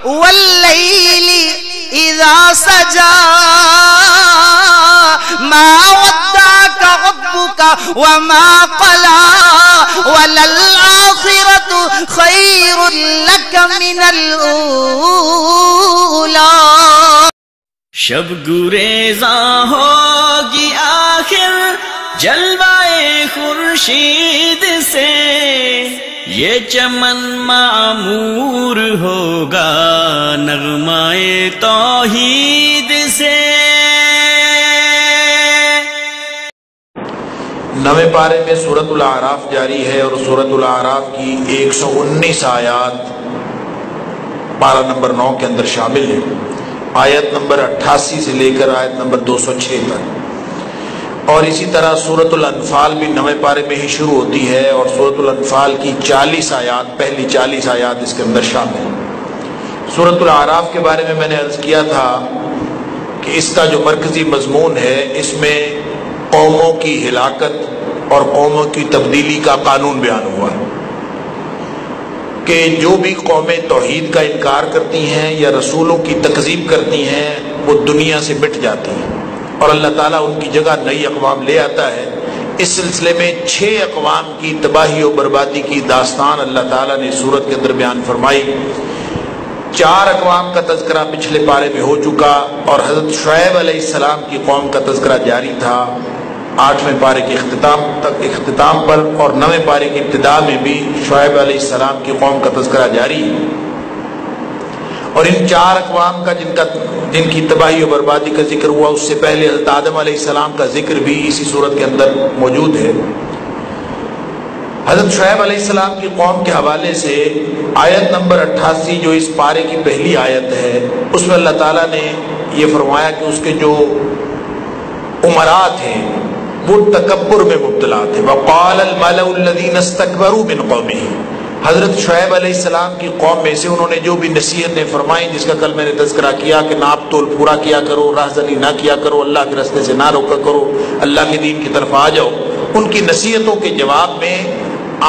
واللیل اذا سجا ما ودعك ربك وما قلى وللآخرة خير لك من الأولى. شب گریزاں ہوگی آخر جلوائے خورشید سے، یہ چمن معمور ہوگا نغمائے توحید سے. نویں پارے میں سورۃ الاعراف جاری ہے اور سورۃ الاعراف کی 119 آیات پارہ نمبر 9 کے اندر شامل ہے. آیت نمبر 88 سے لے کر آیت نمبر 206 تک. اور اسی طرح سورۃ الانفال بھی نویں پارے میں ہی شروع ہوتی ہے اور سورۃ الانفال کی 40 آیات، پہلی 40 آیات اس کے اندر شامل ہیں. سورۃ الاعراف کے بارے میں نے عرض کیا تھا کہ اس کا جو مرکزی مضمون ہے، اس میں قوموں کی ہلاکت اور قوموں کی تبدیلی کا قانون بیان ہوا ہے کہ جو بھی قومیں توحید کا انکار کرتی ہیں یا رسولوں کی تکذیب کرتی ہیں وہ دنیا سے مٹ جاتی ہیں اور اللہ تعالیٰ ان کی جگہ نئی اقوام لے آتا ہے. اس سلسلے میں 6 اقوام کی تباہی و بربادی کی داستان اللہ تعالیٰ نے سورت کے اندر بیان فرمائی. 4 اقوام کا تذکرہ پچھلے پارے میں ہو چکا اور حضرت شعیب علیہ السلام کی قوم کا تذکرہ جاری تھا 8ویں پارے کے اختتام پر، اور 9ویں پارے کی ابتدا میں بھی شعیب علیہ السلام کی قوم کا تذکرہ جاری ہے. اور ان 4 اقوام کا جن کی تباہی و بربادی کا ذکر ہوا، اس سے پہلے حضرت آدم علیہ السلام کا ذکر بھی اسی صورت کے اندر موجود ہے. حضرت شعیب علیہ السلام کی قوم کے حوالے سے آیت نمبر 88 جو اس پارے کی پہلی آیت ہے، اس میں اللہ تعالیٰ نے یہ فرمایا کہ اس کے جو امراء تھے وہ تکبر میں مبتلا تھے. وَقَالَ الْمَلَأُ الَّذِينَ اسْتَكْبَرُوا مِنْ قَوْمِهِ. حضرت شعیب علیہ السلام کی قوم میں سے انہوں نے جو بھی نصیحتیں فرمائیں، جس کا کل میں نے تذکرہ کیا کہ ناپ تول پورا کیا کرو، راہزنی نہ کیا کرو، اللہ کے راستے سے نہ روکا کرو، اللہ کے دین کی طرف آ جاؤ، ان کی نصیحتوں کے جواب میں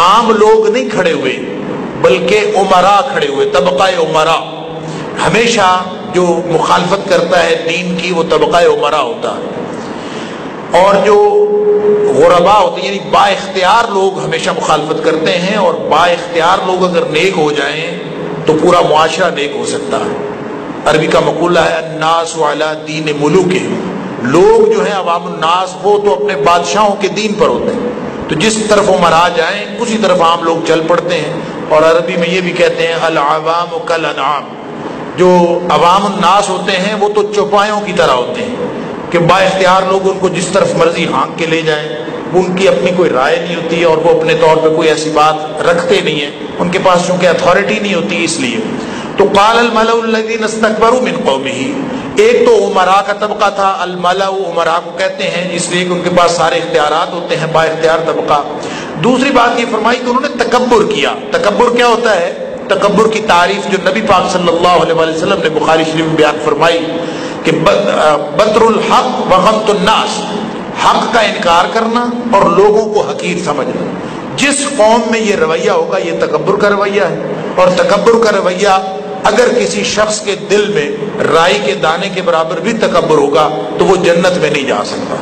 عام لوگ نہیں کھڑے ہوئے بلکہ امراء کھڑے ہوئے. طبقہ امراء، ہمیشہ جو مخالفت کرتا ہے دین کی وہ طبقہ امراء ہوتا ہے، اور جو غرباء ہوتے ہیں یعنی با اختیار لوگ ہمیشہ مخالفت کرتے ہیں، اور با اختیار لوگ اگر نیک ہو جائیں تو پورا معاشرہ نیک ہو سکتا ہے. عربی کا مقولہ ہے الناس علی دین ملوکہم. لوگ جو ہیں عوام الناس وہ تو اپنے بادشاہوں کے دین پر ہوتے ہیں، تو جس طرف عمر آ جائیں اسی طرف عام لوگ چل پڑتے ہیں. اور عربی میں یہ بھی کہتے ہیں العوام کالانعام. جو عوام الناس ہوتے ہیں وہ تو چوپایوں کی طرح ہوتے ہیں کہ با اختیار لوگ ان کو جس طرف مرضی ہانک کے لے جائیں، ان کی اپنی کوئی رائے نہیں ہوتی اور وہ اپنے طور پہ کوئی ایسی بات رکھتے نہیں ہیں، ان کے پاس چونکہ اتھارٹی نہیں ہوتی اس لیے. تو قال الملأ الذین استکبروا من قومہ، ایک تو عمراء کا طبقہ تھا. الملأ عمراء کو کہتے ہیں اس لیے کہ ان کے پاس سارے اختیارات ہوتے ہیں، با اختیار طبقہ. دوسری بات یہ فرمائی کہ انہوں نے تکبر کیا. تکبر کیا ہوتا ہے؟ تکبر کی تعریف جو نبی پاک صلی اللہ علیہ وسلم نے بخاری شریف میں بیان فرمائی کہ بطر الحق وغمط الناس، حق کا انکار کرنا اور لوگوں کو حقیر سمجھنا. جس قوم میں یہ رویہ ہوگا یہ تکبر کا رویہ ہے، اور تکبر کا رویہ اگر کسی شخص کے دل میں رائی کے دانے کے برابر بھی تکبر ہوگا تو وہ جنت میں نہیں جا سکتا.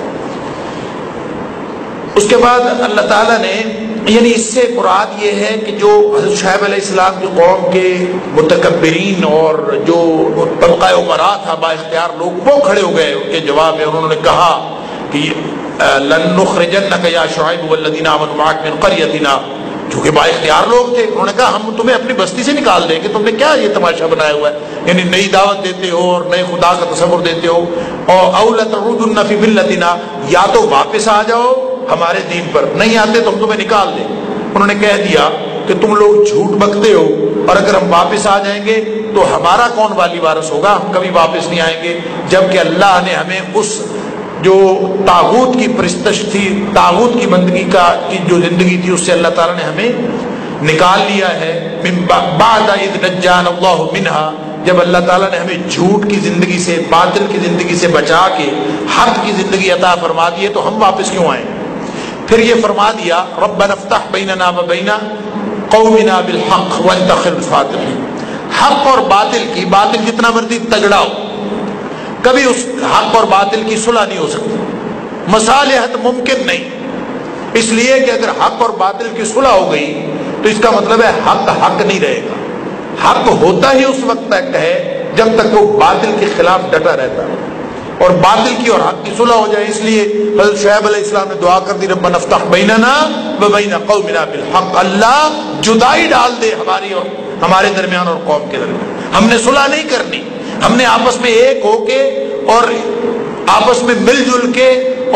اس کے بعد اللہ تعالیٰ نے یعنی اس سے مراد یہ ہے کہ جو حضرت شعیب علیہ السلام کی قوم کے متکبرین اور جو طبقہ عمراء تھا با اختیار لوگ، وہ کھڑے ہو گئے ان کے جواب میں. انہوں نے کہا کہ لن نخرجنک یا شعیب والذین آمنوا معک من قریتنا، چونکہ با اختیار لوگ تھے. انہوں نے کہا ہم تمہیں اپنی بستی سے نکال دیں گے، تم نے کیا یہ تماشا بنایا ہوا ہے؟ یعنی نئی دعوت دیتے ہو اور نئے خدا کا تصور دیتے ہو. اور او لتعودن فی ملتنا، یا تو واپس آ جاؤ ہمارے دین پر، نہیں آتے تو ہم تمہیں نکال دیں. انہوں نے کہہ دیا کہ تم لوگ جھوٹ بکتے ہو، اور اگر ہم واپس آ جائیں گے تو ہمارا کون والی وارث ہوگا؟ ہم کبھی واپس نہیں آئیں گے. جبکہ اللہ نے ہمیں اس جو طاغوت کی پرستش تھی، طاغوت کی بندگی کی جو زندگی تھی، اس سے اللہ تعالیٰ نے ہمیں نکال لیا ہے. من بعد اذ نجانا اللہ منہا، جب اللہ تعالیٰ نے ہمیں جھوٹ کی زندگی سے، باطل کی زندگی سے بچا کے حق کی زندگی عطا فرما دی ہے، تو ہم واپس کیوں آئیں؟ پھر یہ فرما دیا ربنا افتح بیننا وبین قومنا بالحق وانت خیر الفاتحین. حق اور باطل کی، باطل جتنا مرضی تگڑا ہو، کبھی اس حق اور باطل کی صلح نہیں ہو سکتی، مصالحت ممکن نہیں، اس لیے کہ اگر حق اور باطل کی صلح ہو گئی تو اس کا مطلب ہے حق حق نہیں رہے گا۔ حق ہوتا ہی اس وقت تک ہے جب تک وہ باطل کے خلاف ڈٹا رہتا ہے، اور باطل کی اور حق کی صلح ہو جائے۔ اس لیے حضرت شعیب علیہ السلام نے دعا کر دی، ربنا افتح بیننا وبین قومنا بالحق، اللہ جدائی ڈال دے ہماری اور ہمارے درمیان اور قوم کے درمیان۔ ہم نے صلح نہیں کرنی، ہم نے آپس میں ایک ہو کے اور آپس میں مل جل کے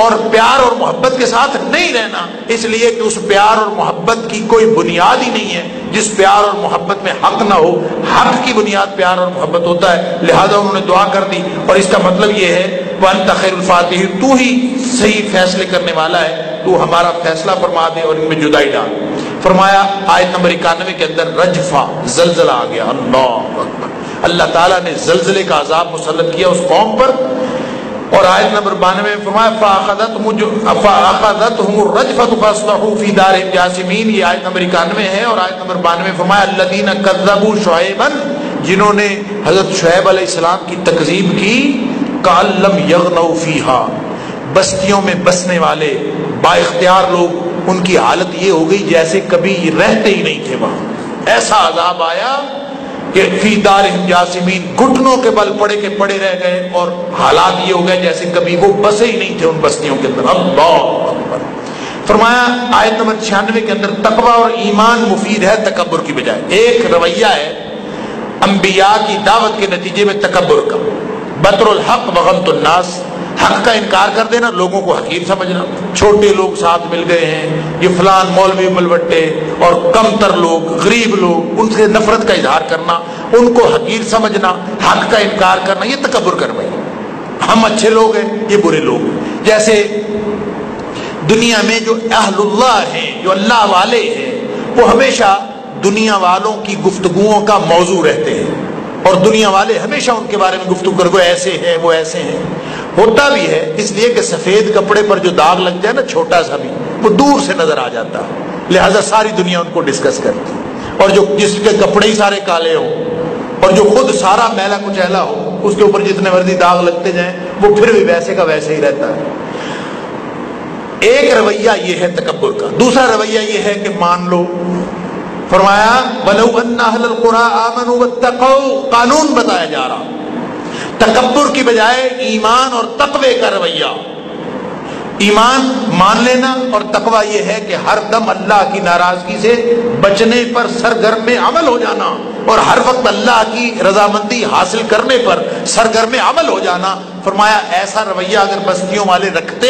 اور پیار اور محبت کے ساتھ نہیں رہنا، اس لیے کہ اس پیار اور محبت کی کوئی بنیاد ہی نہیں ہے۔ جس پیار اور محبت میں حق نہ ہو، حق کی بنیاد پیار اور محبت ہوتا ہے، لہذا انہوں نے دعا کر دی، اور اس کا مطلب یہ ہے وَأَنْتَ خَيْرُ الْفَاتِحِينَ، تو ہی صحیح فیصلے کرنے والا ہے، تو ہمارا فیصلہ فرما دے اور ان میں جدائی ڈال۔ فرمایا آیت نمبر 91 کے اندر رجفہ، زلزلہ آ گیا، اللہ اکبر، اللہ تعالیٰ نے زلزلے کا عذاب مسلط کیا اس قوم پر۔ اور آیت نمبر 92 میں فرمایا فَأَخَذَتْهُمُ الرَّجْفَةُ فَأَصْبَحُوا فِي دَارِهِمْ جَاثِمِينَ، یہ آیت نمبر 91 ہے۔ اور آیت نمبر 92 میں فرمایا الَّذِينَ كَذَّبُوا شُعَيْبًا، جنہوں نے حضرت شعیب علیہ السلام کی تکذیب کی، كَأَن لَّمْ يَغْنَوْا فِيهَا، بستیوں میں بسنے والے با اختیار لوگ، ان کی حالت یہ ہو گئی جیسے کبھی رہتے ہی نہیں تھے وہاں۔ ایسا عذاب آیا کہ فی دارہم جاسمین، گھٹنوں کے بل پڑے کے پڑے رہ گئے، اور حالات یہ ہو گئے جیسے کبھی وہ بسے ہی نہیں تھے ان بستیوں کے اندر۔ اللہ اکبر۔ فرمایا آیت نمبر 96 کے اندر تقوی اور ایمان مفید ہے تکبر کی بجائے۔ ایک رویہ ہے انبیاء کی دعوت کے نتیجے میں تکبر کا، بطر الحق وغمط الناس، حق کا انکار کر دینا، لوگوں کو حقیر سمجھنا، چھوٹے لوگ ساتھ مل گئے ہیں، یہ فلان مولوی بلوٹے، اور کم تر لوگ، غریب لوگ، ان سے نفرت کا اظہار کرنا، ان کو حقیر سمجھنا، حق کا انکار کرنا، یہ تکبر کر بھائی، ہم اچھے لوگ ہیں، یہ برے لوگ ہیں۔ جیسے دنیا میں جو اہل اللہ ہیں، جو اللہ والے ہیں، وہ ہمیشہ دنیا والوں کی گفتگوؤں کا موضوع رہتے ہیں، اور دنیا والے ہمیشہ ان کے بارے میں گفتگو کر وہ ایسے ہیں، وہ ایسے ہیں۔ ہوتا بھی ہے اس لیے کہ سفید کپڑے پر جو داغ لگ جائے نا چھوٹا سا بھی، وہ دور سے نظر آ جاتا، لہذا ساری دنیا ان کو ڈسکس کرتی، اور جو جس کے کپڑے ہی سارے کالے ہوں اور جو خود سارا میلا کچیلا ہو، اس کے اوپر جتنے مرضی داغ لگتے جائیں وہ پھر بھی ویسے کا ویسے ہی رہتا ہے۔ ایک رویہ یہ ہے تکبر کا۔ دوسرا رویہ یہ ہے کہ مان لو، فرمایا وَلَوْ أَنَّ أَهْلَ الْقُرَىٰ آمَنُوا وَاتَّقَوْا، قانون بتایا جا رہا، تکبر کی بجائے ایمان اور تقوی کا رویہ۔ ایمان مان لینا، اور تقوی یہ ہے کہ ہر دم اللہ کی ناراضگی سے بچنے پر سرگرم عمل ہو جانا، اور ہر وقت اللہ کی رضامندی حاصل کرنے پر سرگرم عمل ہو جانا۔ فرمایا ایسا رویہ اگر بستیوں والے رکھتے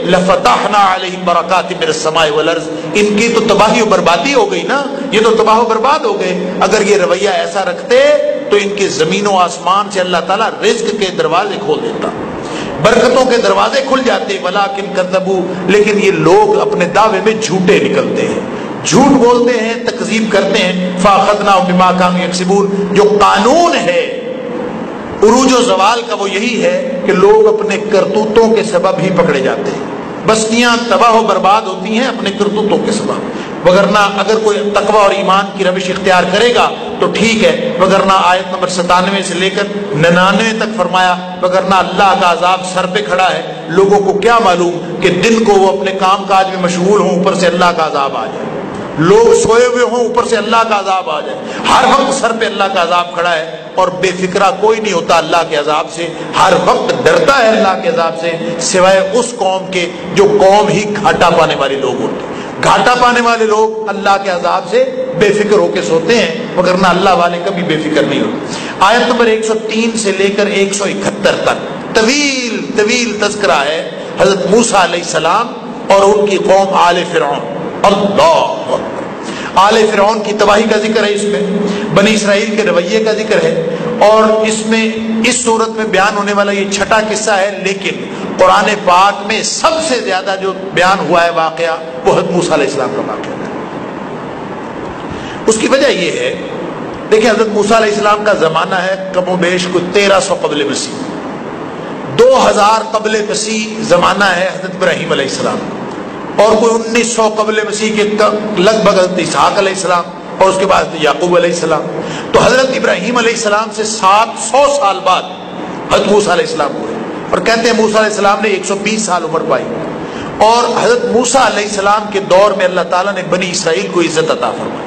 لفتحنا علیہم برکات من السماء والارض، ان کی تو تباہی و بربادی ہو گئی نا، یہ تو تباہ و برباد ہو گئے۔ اگر یہ رویہ ایسا رکھتے تو ان کے زمین و آسمان سے اللہ تعالیٰ رزق کے دروازے کھول دیتا، برکتوں کے دروازے کھل جاتے۔ ولکن کذبوا، لیکن یہ لوگ اپنے دعوے میں جھوٹے نکلتے ہیں، جھوٹ بولتے ہیں، تکذیب کرتے ہیں۔ فاخذناہم بما كانوا یکسبون، جو قانون ہے عروج و زوال کا وہ یہی ہے کہ لوگ اپنے کرتوتوں کے سبب ہی پکڑے جاتے ہیں، بستیاں تباہ و برباد ہوتی ہیں اپنے کرتوتوں کے سبب، وگرنہ اگر کوئی تقوی اور ایمان کی روش اختیار کرے گا تو ٹھیک ہے، وگرنہ آیت نمبر 97 سے لے کر 99 تک فرمایا وگرنہ اللہ کا عذاب سر پہ کھڑا ہے، لوگوں کو کیا معلوم کہ دن کو وہ اپنے کام کاج میں مشغول ہوں، اوپر سے اللہ کا عذاب آ جائے، لوگ سوئے ہوئے ہوں اوپر سے اللہ کا عذاب آ جائے، ہر وقت سر پہ اللہ کا عذاب کھڑا ہے، اور بے فکرہ کوئی نہیں ہوتا اللہ کے عذاب سے، ہر وقت ڈرتا ہے اللہ کے عذاب سے، سوائے اس قوم کے جو قوم ہی گھاٹا پانے والے لوگ ہوتے ہیں۔ گھاٹا پانے والے لوگ اللہ کے عذاب سے بے فکر ہو کے سوتے ہیں، وگرنہ اللہ والے کبھی بے فکر نہیں ہوتے۔ آیت نمبر 103 سے لے کر 171 تک طویل طویل تذکرہ ہے حضرت موسیٰ علیہ السلام اور ان کی قوم آل فرعون۔ اللہ اکبر، آل فرعون کی تباہی کا ذکر ہے، اس میں بنی اسرائیل کے رویے کا ذکر ہے، اور اس میں اس صورت میں بیان ہونے والا یہ چھٹا قصہ ہے، لیکن قرآن پاک میں سب سے زیادہ جو بیان ہوا ہے واقعہ وہ حضرت موسیٰ علیہ السلام کا واقعہ ہے۔ اس کی وجہ یہ ہے، دیکھیں حضرت موسیٰ علیہ السلام کا زمانہ ہے کم و بیش کو 1300 قبل مسیح، 2000 قبل مسیح زمانہ ہے حضرت ابراہیم علیہ السلام، اور کوئی 1900 قبل مسیح کے لگ بھگ حضرت اسحاق علیہ السلام، اور اس کے بعد یعقوب علیہ السلام. تو حضرت ابراہیم علیہ السلام سے 700 سال بعد حضرت موسیٰ علیہ السلام ہوئے، اور کہتے ہیں موسیٰ علیہ السلام نے 120 سال عمر پائی. اور حضرت موسیٰ علیہ السلام کے دور میں اللہ تعالیٰ نے بنی اسرائیل کو عزت عطا فرمائی،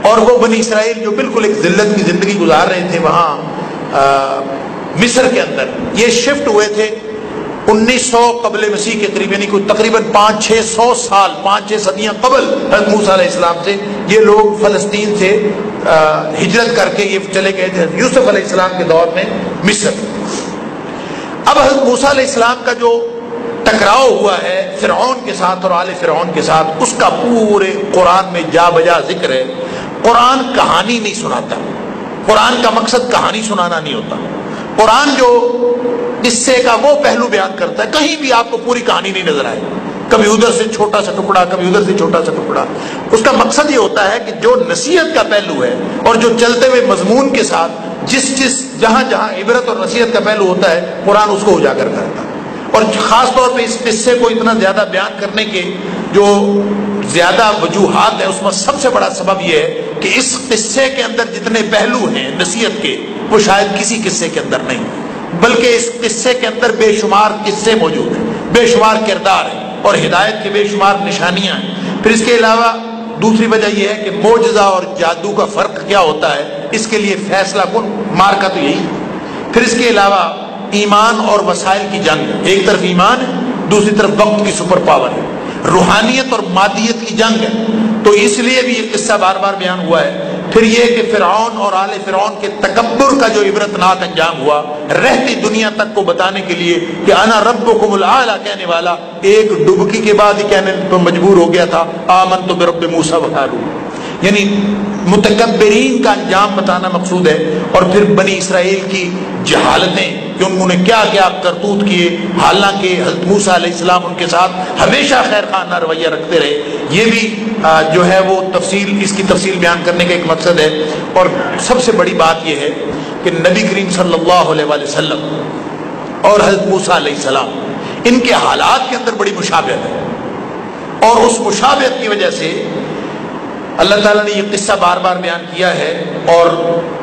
اور وہ بنی اسرائیل جو بالکل ایک ذلت کی زندگی گزار رہے تھے وہاں مصر کے اندر، یہ شفٹ ہوئے تھے 1900 قبل مسیح کے قریب، یعنی کوئی تقریباً 500-600 سال 5-6 صدیاں قبل حضرت موسیٰ علیہ السلام سے یہ لوگ فلسطین سے ہجرت کر کے یہ چلے گئے تھے یوسف علیہ السلام کے دور میں مصر. اب حضرت موسیٰ علیہ السلام کا جو ٹکراؤ ہوا ہے فرعون کے ساتھ اور آل فرعون کے ساتھ، اس کا پورے قرآن میں جا بجا ذکر ہے. قرآن کہانی نہیں سناتا، قرآن کا مقصد کہانی سنانا نہیں ہوتا. قرآن جو قصے کا وہ پہلو بیان کرتا ہے، کہیں بھی آپ کو پوری کہانی نہیں نظر آئے، کبھی ادھر سے چھوٹا سا ٹکڑا، کبھی ادھر سے چھوٹا سا ٹکڑا. اس کا مقصد یہ ہوتا ہے کہ جو نصیحت کا پہلو ہے اور جو چلتے ہوئے مضمون کے ساتھ جس جہاں عبرت اور نصیحت کا پہلو ہوتا ہے قرآن اس کو اجاگر کرتا ہے. اور خاص طور پہ اس قصے کو اتنا زیادہ بیان کرنے کے جو زیادہ وجوہات ہیں، اس میں سب سے بڑا سبب یہ ہے کہ اس قصے کے اندر جتنے پہلو ہیں نصیحت کے وہ شاید کسی قصے کے اندر نہیں، بلکہ اس قصے کے اندر بے شمار قصے موجود ہیں، بے شمار کردار ہیں اور ہدایت کے بے شمار نشانیاں ہیں. پھر اس کے علاوہ دوسری وجہ یہ ہے کہ معجزہ اور جادو کا فرق کیا ہوتا ہے، اس کے لیے فیصلہ کن مارکا تو یہی. پھر اس کے علاوہ ایمان اور وسائل کی جنگ، ایک طرف ایمان ہے، دوسری طرف وقت کی سپر پاور ہے، روحانیت اور مادیت کی جنگ ہے، تو اس لیے بھی یہ قصہ بار بار بیان ہوا ہے. پھر یہ کہ فرعون اور آل فرعون کے تکبر کا جو عبرتناک انجام ہوا، رہتی دنیا تک کو بتانے کے لیے کہ انا ربکم الاعلی کہنے والا ایک ڈبکی کے بعد ہی کہنے پر مجبور ہو گیا تھا آمنت برب موسیٰ وہارون. یعنی متکبرین کا انجام بتانا مقصود ہے. اور پھر بنی اسرائیل کی جہالتیں کہ انہوں نے کیا کیا کرتوت کیے، حالانکہ حضرت موسیٰ علیہ السلام ان کے ساتھ ہمیشہ خیر خواہانہ رویہ رکھتے رہے. یہ بھی جو ہے وہ اس کی تفصیل بیان کرنے کا ایک مقصد ہے. اور سب سے بڑی بات یہ ہے کہ نبی کریم صلی اللہ علیہ وآلہ وسلم اور حضرت موسیٰ علیہ السلام ان کے حالات کے اندر بڑی مشابہت ہے، اور اس مشابہت کی وجہ سے اللہ تعالیٰ نے یہ قصہ بار بار بیان کیا ہے، اور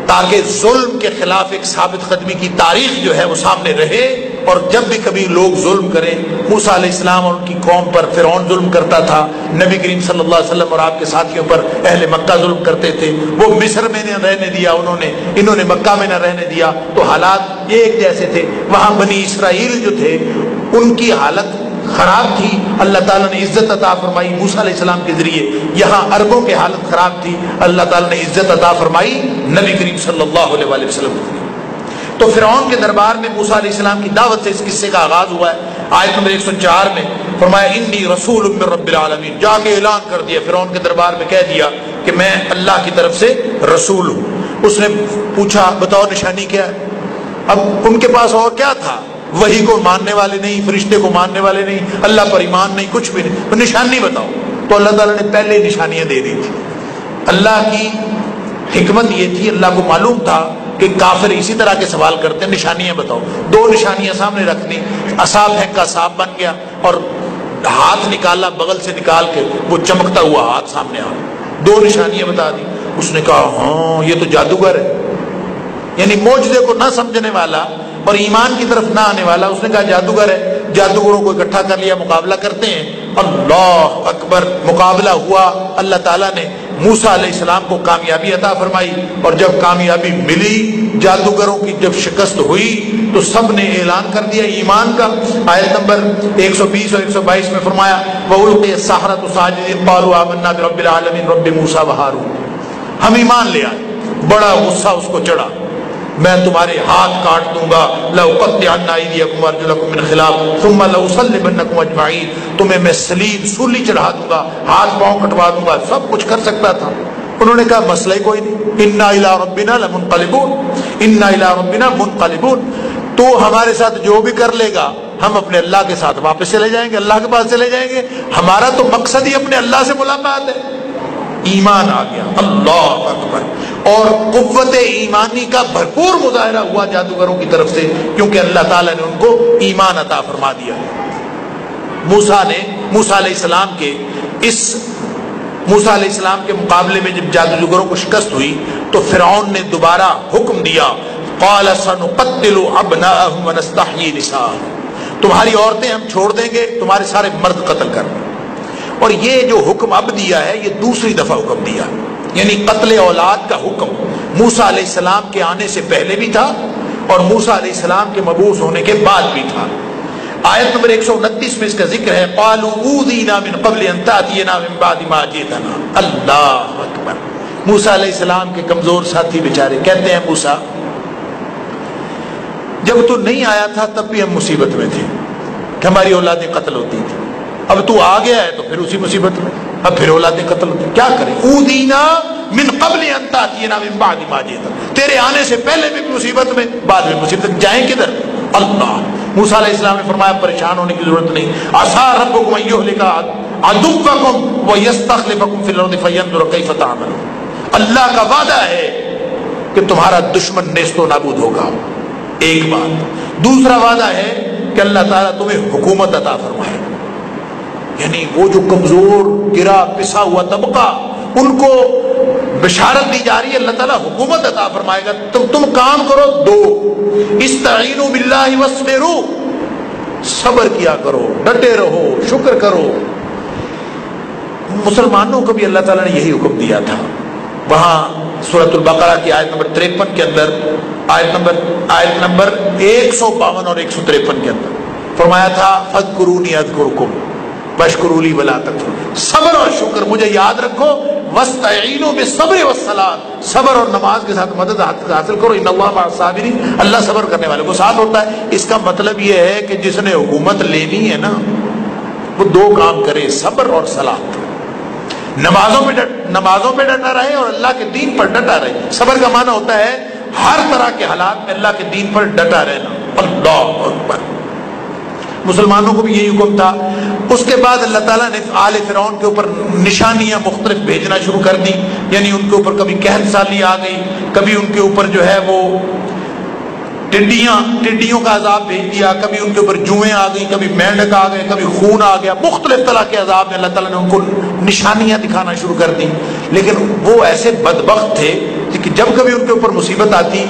تاکہ ظلم کے خلاف ایک ثابت قدمی کی تاریخ جو ہے وہ سامنے رہے. اور جب بھی کبھی لوگ ظلم کریں، موسیٰ علیہ السلام اور ان کی قوم پر فرعون ظلم کرتا تھا، نبی کریم صلی اللہ علیہ وسلم اور آپ کے ساتھیوں پر اہل مکہ ظلم کرتے تھے، وہ مصر میں نہ رہنے دیا انہوں نے مکہ میں نہ رہنے دیا، تو حالات ایک جیسے تھے. وہاں بنی اسرائیل جو تھے ان کی حالت خراب تھی، اللہ تعالیٰ نے عزت عطا فرمائی موسیٰ علیہ السلام کے ذریعے. یہاں عربوں کی حالت خراب تھی، اللہ تعالیٰ نے عزت عطا فرمائی نبی کریم صلی اللہ علیہ وسلم. تو فرعون کے دربار میں موسیٰ علیہ السلام کی دعوت سے اس قصے کا آغاز ہوا ہے. آیت نمبر 104 میں فرمایا انی رسول من رب العالمین، جا کے اعلان کر دیا، فرعون کے دربار میں کہہ دیا کہ میں اللہ کی طرف سے رسول ہوں. اس نے پوچھا بتاؤ نشانی کیا ہے؟ اب ان کے پاس اور کیا تھا؟ وحی کو ماننے والے نہیں، فرشتے کو ماننے والے نہیں، اللہ پر ایمان نہیں، کچھ بھی نہیں. تو نشانی بتاؤ. تو اللہ تعالیٰ نے پہلے نشانیاں دے دی تھی. اللہ کی حکمت یہ تھی، اللہ کو معلوم تھا کہ کافر اسی طرح کے سوال کرتے ہیں، نشانیاں بتاؤ. 2 نشانیاں سامنے رکھنی، عصا پھینکا سانپ بن گیا، اور ہاتھ نکالا بغل سے نکال کے وہ چمکتا ہوا ہاتھ سامنے آ. 2 نشانیاں بتا دی. اس نے کہا ہاں یہ تو جادوگر ہے، یعنی معجزے کو نہ سمجھنے والا اور ایمان کی طرف نہ آنے والا. اس نے کہا جادوگر ہے. جادوگروں کو اکٹھا کر لیا، مقابلہ کرتے ہیں. اللہ اکبر، مقابلہ ہوا. اللہ تعالیٰ نے موسیٰ علیہ السلام کو کامیابی عطا فرمائی، اور جب کامیابی ملی، جادوگروں کی جب شکست ہوئی، تو سب نے اعلان کر دیا ایمان کا. آیت نمبر 120 اور 122 میں فرمایا وَأُلْقِيَ السَّحَرَةُ سَاجِدِينَ قَالُوا آمَنَّا بِرَبِّ الْعَالَمِينَ رَبِّ مُوسَىٰ وَهَارُونَ. ہم ایمان لے آئے. بڑا غصہ اس کو چڑھا، میں تمہارے ہاتھ کاٹ دوں گا، لَأُقَطِّعَنَّ أَيْدِيَكُمْ وَأَرْجُلَكُمْ مِنْ خِلَافٍ ثُمَّ لَأُصَلِّبَنَّكُمْ أَجْمَعِينَ. تمہیں میں سلیب سولی چڑھا دوں گا، ہاتھ پاؤں کٹوا دوں گا. سب کچھ کر سکتا تھا. انہوں نے کہا مسئلہ ہی کوئی نہیں، اِنَّا إِلَىٰ رَبِّنَا لَمُنْقَلِبُونَ، اِنَّا إِلَىٰ رَبِّنَا مُنْقَلِبُونَ. تو ہمارے ساتھ جو بھی کر لے گا ہم اپنے اللہ کے ساتھ واپس چلے جائیں گے، اللہ کے پاس چلے جائیں گے. ہمارا تو مقصد ہی اپنے اللہ سے ملاقات ہے. ایمان آ گیا. اللہ اکبر. اور قوت ایمانی کا بھرپور مظاہرہ ہوا جادوگروں کی طرف سے، کیونکہ اللہ تعالیٰ نے ان کو ایمان عطا فرما دیا. موسیٰ علیہ السلام کے اس موسیٰ علیہ السلام کے مقابلے میں جب جادوگروں کو شکست ہوئی تو فرعون نے دوبارہ حکم دیا، قال سنقتل ابناءهم ونستحيي نساءهم، تمہاری عورتیں ہم چھوڑ دیں گے، تمہارے سارے مرد قتل کر دیں۔ اور یہ جو حکم اب دیا ہے یہ دوسری دفعہ حکم دیا، یعنی قتل اولاد کا حکم موسیٰ علیہ السلام کے آنے سے پہلے بھی تھا اور موسیٰ علیہ السلام کے مبعوث ہونے کے بعد بھی تھا۔ آیت نمبر 129 میں اس کا ذکر ہے، قالوا اوذینا من قبل ان تأتینا من بعد ما جئتنا۔ اللہ اکبر۔ موسیٰ علیہ السلام کے کمزور ساتھی بیچارے کہتے ہیں، موسیٰ جب تو نہیں آیا تھا تب بھی ہم مصیبت میں تھے کہ ہماری اولادیں قتل ہوتی تھی، اب تو آ گیا ہے تو پھر اسی مصیبت میں، اب پھر اولادیں قتل ہوتی، کیا کریں؟ اوذینا من قبل ان تأتینا من بعد ما جئتنا، تیرے آنے سے پہلے بھی مصیبت میں، بعد میں مصیبت، جائیں کدھر؟ اللہ۔ موسیٰ علیہ السلام نے فرمایا پریشان ہونے کی ضرورت نہیں، عسیٰ ربکم ان یہلک عدوکم ویستخلفکم فی الارض فینظر کیف تعملون، اللہ کا وعدہ ہے کہ تمہارا دشمن نیست و نابود ہوگا، ایک بات۔ دوسرا وعدہ ہے کہ اللہ تعالیٰ تمہیں حکومت عطا فرمائے، یعنی وہ جو کمزور گرا پسا ہوا طبقہ ان کو بشارت دی جا رہی ہے، اللہ تعالیٰ حکومت عطا فرمائے گا، تم کام کرو دو، استعینوا باللہ واصبروا، صبر کیا کرو، ڈٹے رہو، شکر کرو۔ مسلمانوں کو بھی اللہ تعالیٰ نے یہی حکم دیا تھا، وہاں سورۃ البقرہ کی آیت نمبر 53 کے اندر، آیت نمبر 152 اور 153 کے اندر فرمایا تھا، فاذکرونی اذکرکم واشکروا لی ولا تکفرون، صبر اور شکر مجھے یاد رکھو، واستعینوا بالصبر والصلاۃ، صبر اور نماز کے ساتھ مدد حاصل کرو، ان اللہ مع الصابرین، اللہ صبر کرنے والوں کو ساتھ ہوتا ہے۔ اس کا مطلب یہ ہے کہ جس نے حکومت لینی ہے نا وہ دو کام کرے، صبر اور صلاۃ، نمازوں پہ ڈٹا رہے اور اللہ کے دین پر ڈٹا رہے۔ صبر کا معنی ہوتا ہے ہر طرح کے حالات میں اللہ کے دین پر ڈٹا رہنا۔ اللہ اکبر۔ مسلمانوں کو بھی یہی حکم تھا۔ اس کے بعد اللہ تعالیٰ نے آل فرعون کے اوپر نشانیاں مختلف بھیجنا شروع کر دی، یعنی ان کے اوپر کبھی قحط سالی آ گئی، کبھی ان کے اوپر جو ہے وہ ٹڈیوں کا عذاب بھیج دیا، کبھی ان کے اوپر جوئیں آ گئی، کبھی مینڈک آ گئے، کبھی خون آ گیا، مختلف طرح کے عذاب میں اللہ تعالیٰ نے ان کو نشانیاں دکھانا شروع کر دی۔ لیکن وہ ایسے بدبخت تھے کہ جب کبھی ان کے اوپر مصیبت آتی،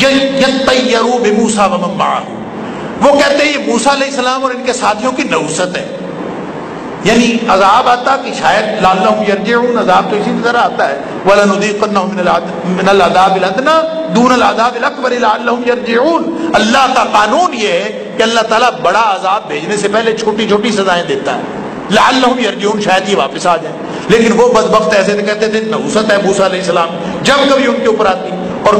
یطیروا بموسیٰ ومن معہ، وہ کہتے ہیں یہ موسیٰ علیہ السلام اور ان کے ساتھیوں کی نحوست ہے، یعنی عذاب آتا کہ شاید لعلہم یرجعون، عذاب تو اسی طرح آتا ہے، وَلَنُذِيقَنَّهُم مِّنَ الْعَذَابِ الْأَدْنَىٰ دُونَ الْعَذَابِ الْأَكْبَرِ لَعَلَّهُمْ يَرْجِعُونَ۔ اللہ کا قانون یہ ہے کہ اللہ تعالیٰ بڑا عذاب بھیجنے سے پہلے چھوٹی چھوٹی سزائیں دیتا ہے، لعلہم یرجعون، شاید یہ واپس آ جائیں۔ لیکن وہ بدبخت ایسے کہتے تھے نحوست ہے موسیٰ علیہ السلام، جب کبھی ان کے اوپر آتی اور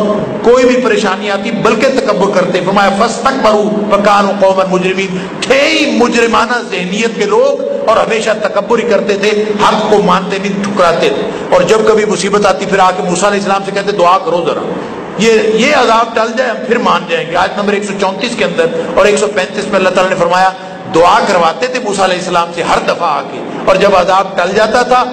کوئی بھی پریشانی آتی بلکہ تکبر کرتے، فرمایا فاستکبروا وکانوا قوما مجرمین، تھے ہی مجرمانہ ذہنیت کے لوگ اور ہمیشہ تکبر ہی کرتے تھے، حق کو مانتے نہیں، ٹھکراتے تھے، اور جب کبھی مصیبت آتی پھر آ کے موسیٰ علیہ السلام سے کہتے دعا کرو ذرا یہ عذاب ٹل جائے ہم پھر مان جائیں گے۔ آیت نمبر 134 کے اندر اور 135 میں اللہ تعالیٰ نے فرمایا دعا کرواتے تھے موسیٰ علیہ السلام سے ہر دفعہ آ کے، اور جب عذاب ٹل جاتا تھا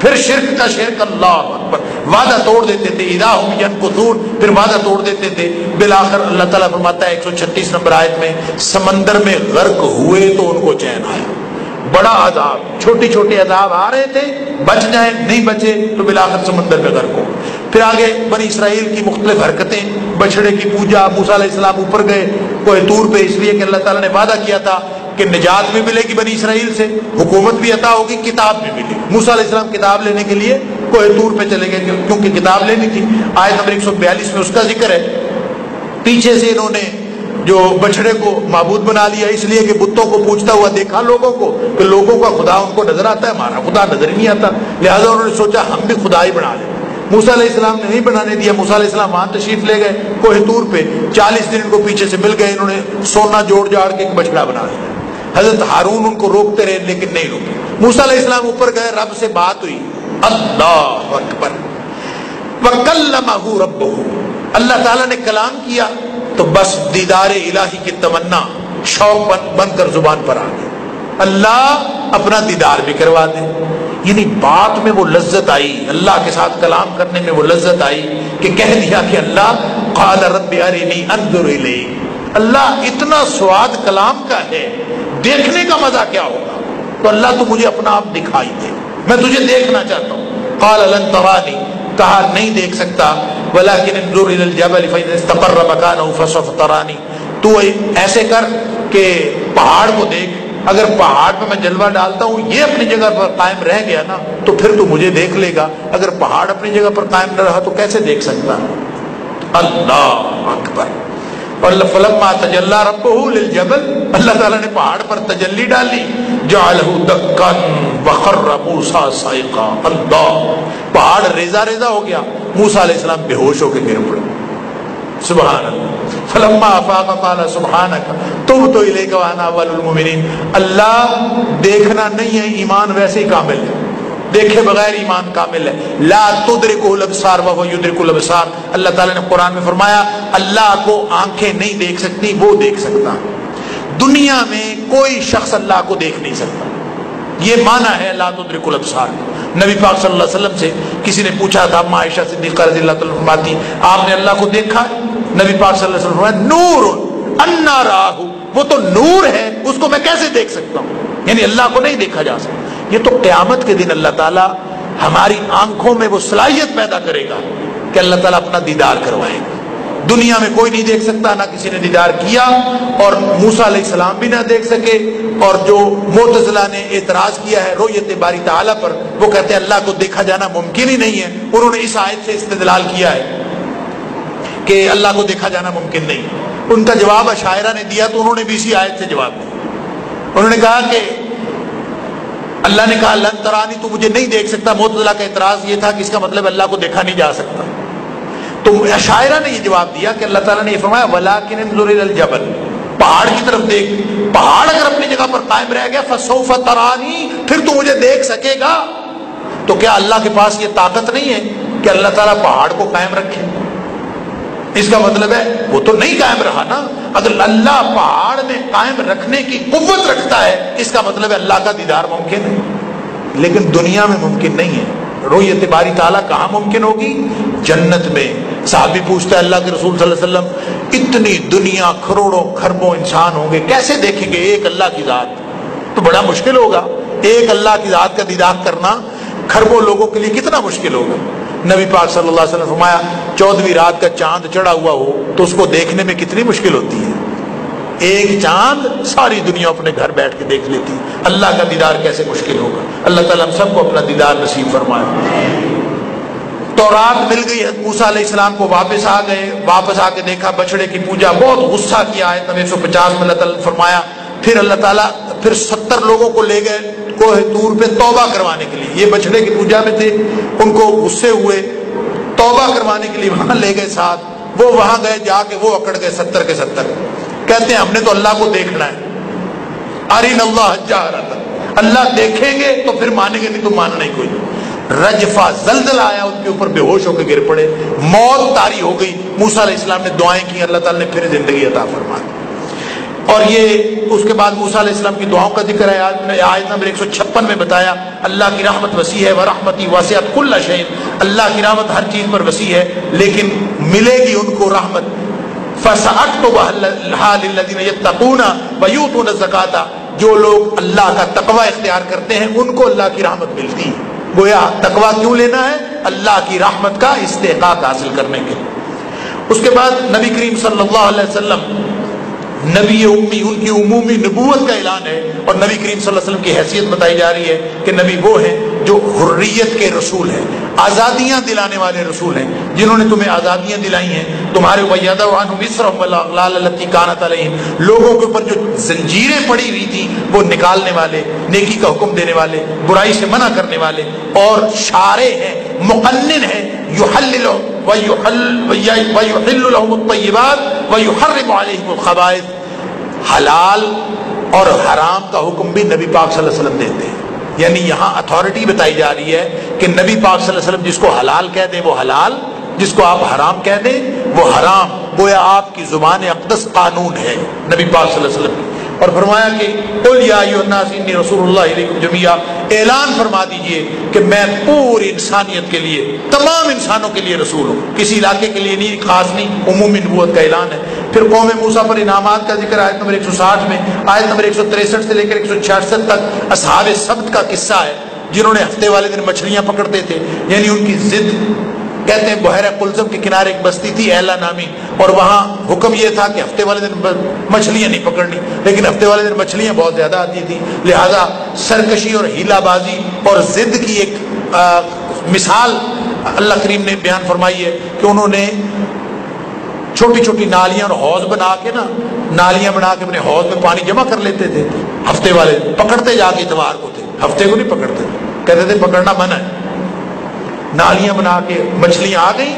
پھر شرک کا شرک، اللہ اکبر، وعدہ توڑ دیتے تھے، اذا ہم ینکثون، پھر وعدہ توڑ دیتے تھے۔ بالآخر اللہ تعالیٰ فرماتا ہے 136 نمبر آیت میں، سمندر میں غرق ہوئے تو ان کو چین آیا، بڑا عذاب، چھوٹے چھوٹے عذاب آ رہے تھے، بچ جائیں، نہیں بچے تو بالآخر سمندر میں غرق ہو۔ پھر آگے بنی اسرائیل کی مختلف حرکتیں، بچڑے کی پوجا، موسیٰ علیہ السلام اوپر گئے کوہ طور پہ، اس لیے کہ اللہ تعالیٰ نے وعدہ کیا تھا کہ نجات بھی ملے گی بنی اسرائیل سے، حکومت بھی عطا ہوگی، کتاب بھی ملے گی۔ موسیٰ علیہ السلام کتاب لینے کے لیے کوہ طور پہ چلے گئے کیونکہ کتاب لینی تھی۔ آیت نمبر 142 میں اس کا ذکر ہے، پیچھے سے انہوں نے جو بچڑے کو معبود بنا لیا، اس لیے کہ بتوں کو پوچھتا ہوا دیکھا لوگوں کو کہ لوگوں کا خدا ان کو نظر آتا ہے، ہمارا خدا نظر ہی نہیں آتا، لہٰذا انہوں نے سوچا ہم بھی خدا ہی بنا لیں۔ موسیٰ علیہ السلام نے نہیں بنانے دیا، موسیٰ علیہ السلام وہاں تشریف لے گئے کوہ طور پہ، 40 دن ان کو پیچھے سے مل گئے، انہوں نے سونا جوڑ جاڑ کے ایک بچڑا بنا لیا۔ حضرت ہارون ان کو روکتے رہے لیکن نہیں روکے، موسیٰ علیہ السلام اوپر گئے، رب سے بات ہوئی، اللہ اکبر، وَكَلَّمَهُ رَبُّهُ، اللہ تعالیٰ نے کلام کیا تو بس دیدار الہی کی تمنا شوق بن کر زبان پر آ گئی، اللہ اپنا دیدار بھی کروا دے۔ یعنی بات میں وہ لذت آئی، اللہ کے ساتھ کلام کرنے میں وہ لذت آئی کہ کہہ دیا کہ اللہ قال رب ارنی انظر الیک، اللہ اتنا سواد کلام کا ہے، دیکھنے کا مزہ کیا ہوگا، تو اللہ تو مجھے اپنا آپ دکھائی دے۔ میں تجھے دیکھنا چاہتا ہوں. قال لن ترانی, کہا نہیں دیکھ سکتا, ولكن انظر الى الجبل فإن استقر مكانه فسوف ترانی, تو ایسے کر کہ پہاڑ کو دیکھ, اگر پہاڑ پہ میں جلوہ ڈالتا ہوں یہ اپنی جگہ پر قائم رہ گیا نا تو پھر تو مجھے دیکھ لے گا, اگر پہاڑ اپنی جگہ پر قائم نہ رہا تو کیسے دیکھ سکتا. اللہ اکبر. اور فلما تجلی ربہ للجبل, اللہ تعالیٰ نے پہاڑ پر تجلی ڈالی, جعلہ دکا وخر موسیٰ صائقا. اللہ, پہاڑ ریزہ ریزہ ہو گیا, موسیٰ علیہ السلام بے ہوش ہو کے گر پڑے. سبحان اللہ. فلما افاق قال سبحانک تبت الیک وانا اول المؤمنین. اللہ دیکھنا نہیں ہے, ایمان ویسے ہی کامل ہے, دیکھے بغیر ایمان کامل ہے. لا تدرکہ الابصار وہو یدرک الابصار. اللہ تعالیٰ نے قرآن میں فرمایا اللہ کو آنکھیں نہیں دیکھ سکتی, وہ دیکھ سکتا. دنیا میں کوئی شخص اللہ کو دیکھ نہیں سکتا, یہ معنی ہے لا تدرک الابصار. نبی پاک صلی اللہ علیہ وسلم سے کسی نے پوچھا تھا, اما عائشہ صدیقہ رضی اللہ تعالیٰ فرماتی آپ نے اللہ کو دیکھا؟ نبی پاک صلی اللہ علیہ وسلم فرمایا نور انا راہ, وہ تو نور ہے, اس کو میں کیسے دیکھ سکتا ہوں, یعنی اللہ کو نہیں دیکھا جا سکتا. یہ تو قیامت کے دن اللہ تعالیٰ ہماری آنکھوں میں وہ صلاحیت پیدا کرے گا کہ اللہ تعالیٰ اپنا دیدار کروائے گا. دنیا میں کوئی نہیں دیکھ سکتا, نہ کسی نے دیدار کیا, اور موسیٰ علیہ السلام بھی نہ دیکھ سکے. اور جو معتزلہ نے اعتراض کیا ہے رؤیت باری تعالیٰ پر, وہ کہتے ہیں اللہ کو دیکھا جانا ممکن ہی نہیں ہے, انہوں نے اس آیت سے استدلال کیا ہے کہ اللہ کو دیکھا جانا ممکن نہیں. ان کا جواب اشاعرہ نے دیا تو انہوں نے بھی اسی آیت سے جواب دیا. انہوں نے کہا کہ اللہ نے کہا لن ترانی, تو مجھے نہیں دیکھ سکتا. معتزلہ کا اعتراض یہ تھا کہ اس کا مطلب اللہ کو دیکھا نہیں جا سکتا. تو اشاعرہ نے یہ جواب دیا کہ اللہ تعالیٰ نے یہ فرمایا ولکن انظر الی الجبل, پہاڑ کی طرف دیکھ, پہاڑ اگر اپنی جگہ پر قائم رہ گیا فسوف ترانی, پھر تو مجھے دیکھ سکے گا. تو کیا اللہ کے پاس یہ طاقت نہیں ہے کہ اللہ تعالیٰ پہاڑ کو قائم رکھے؟ اس کا مطلب ہے وہ تو نہیں قائم رہا نا. اگر اللہ پہاڑ میں قائم رکھنے کی قوت رکھتا ہے اس کا مطلب ہے اللہ کا دیدار ممکن ہے, لیکن دنیا میں ممکن نہیں ہے. رؤیت باری تعالیٰ کہاں ممکن ہوگی؟ جنت میں. صحابی پوچھتا ہے اللہ کے رسول صلی اللہ علیہ وسلم اتنی دنیا کروڑوں خربوں انسان ہوں گے, کیسے دیکھیں گے ایک اللہ کی ذات؟ تو بڑا مشکل ہوگا. ایک اللہ کی ذات کا دیدار کرنا خربوں لوگوں کے لیے کتنا مشکل ہوگا. نبی پاک صلی اللہ علیہ وسلم فرمایا 14ویں رات کا چاند چڑھا ہوا ہو تو اس کو دیکھنے میں کتنی مشکل ہوتی ہے. ایک چاند ساری دنیا اپنے گھر بیٹھ کے دیکھ لیتی, اللہ کا دیدار کیسے مشکل ہوگا. اللہ تعالیٰ ہم سب کو اپنا دیدار نصیب فرمائے. تورات مل گئی ہے موسیٰ علیہ السلام کو, واپس آ گئے, واپس آ کے دیکھا بچڑے کی پوجا, بہت غصہ کیا ہے. 150 میں اللہ تعالیٰ نے فرمایا پھر اللہ تعالیٰ 70 لوگوں کو لے گئے کوہ طور پہ توبہ کروانے کے لیے. یہ بچڑے کی پوجا میں تھے, ان کو غصے ہوئے, توبہ کروانے کے لیے وہاں لے گئے ساتھ. وہ وہاں گئے, جا کے وہ اکڑ گئے 70 کے 70. کہتے ہیں ہم نے تو اللہ کو دیکھنا ہے. ارین اللہ جہرۃ, اللہ دیکھیں گے تو پھر مانیں گے, نہیں تو ماننا ہی کوئی. رجفہ زلزلہ آیا ان کے اوپر, بے ہوش ہو کے گر پڑے, موت طاری ہو گئی. موسیٰ علیہ السلام نے دعائیں کی, اللہ تعالیٰ نے پھر زندگی عطا فرما دی. اور یہ اس کے بعد موسیٰ علیہ السلام کی دعاؤں کا ذکر ہے. آیت نمبر 156 میں بتایا اللہ کی رحمت وسیع ہے, ورحمتی وسعت کل شیء, اللہ کی رحمت ہر چیز پر وسیع ہے, لیکن ملے گی ان کو رحمت. فَسَأَكْتُبُهَا لِلَّذِينَ يَتَّقُونَ وَيُؤْتُونَ الزَّكَاةَ, جو لوگ اللہ کا تقوی اختیار کرتے ہیں ان کو اللہ کی رحمت ملتی ہے. گویا تقوی کیوں لینا ہے؟ اللہ کی رحمت کا استحقاق حاصل کرنے کے. اس کے بعد نبی کریم صلی اللہ علیہ وسلم نبی امی, ان کی عمومی نبوت کا اعلان ہے, اور نبی کریم صلی اللہ علیہ وسلم کی حیثیت بتائی جا رہی ہے کہ نبی وہ ہیں جو حریت کے رسول ہیں, آزادیاں دلانے والے رسول ہیں, جنہوں نے تمہیں آزادیاں دلائی ہیں. تمہارے وَيَضَعُ عَنْهُمْ إِصْرَهُمْ وَالْأَغْلَالَ الَّتِي كَانَتْ عَلَيْهِمْ, لوگوں کے اوپر جو زنجیریں پڑی ہوئی تھیں وہ نکالنے والے, نیکی کا حکم دینے والے, برائی سے منع کرنے والے, اور شارع ہیں, مقنن ہیں. يُحَلِّلُ وَيُحِلُّ لَهُمُ الطَّيِّبَاتِ وَيُحَرِّمُ عَلَيْهِمُ الْخَبَائِثَ, حلال اور حرام کا حکم بھی نبی پاک صلی اللہ علیہ وسلم دیتے ہیں. یعنی یہاں اتھارٹی بتائی جا رہی ہے کہ نبی پاک صلی اللہ علیہ وسلم جس کو حلال کہہ دیں وہ حلال, جس کو آپ حرام کہہ دیں وہ حرام. گویا آپ کی زبان اقدس قانون ہے نبی پاک صلی اللہ علیہ وسلم. اور فرمایا کہ قل یا ایھا الناس انی رسول اللہ الیکم جمیعا, اعلان فرما دیجئے کہ میں پوری انسانیت کے لیے, تمام انسانوں کے لیے رسول ہوں, کسی علاقے کے لیے نہیں, خاص نہیں, عمومی نبوت کا اعلان ہے. پھر قوم موسیٰ پر انعامات کا ذکر آیت نمبر 160 میں, آیت نمبر 163 سے لے کر 166 تک اصحاب سبت کا قصہ ہے. جنہوں نے ہفتے والے دن مچھلیاں پکڑتے تھے، یعنی ان کی ضد. کہتے ہیں بحیرہ قلزم کے کنارے ایک بستی تھی ایلا نامی، اور وہاں حکم یہ تھا کہ ہفتے والے دن مچھلیاں نہیں پکڑنی، لیکن ہفتے والے دن مچھلیاں بہت زیادہ آتی تھی، لہذا سرکشی اور ہیلا بازی اور ضد کی ایک مثال اللہ کریم نے بیان فرمائی ہے کہ انہوں نے چھوٹی چھوٹی نالیاں اور حوض بنا کے نالیاں بنا کے اپنے حوض میں پانی جمع کر لیتے تھے. ہفتے والے پکڑتے جا کے اتوار کو تھے، ہفتے کو نہیں پکڑتے، کہتے تھے پکڑنا منع ہے. نالیاں بنا کے مچھلیاں آ گئی،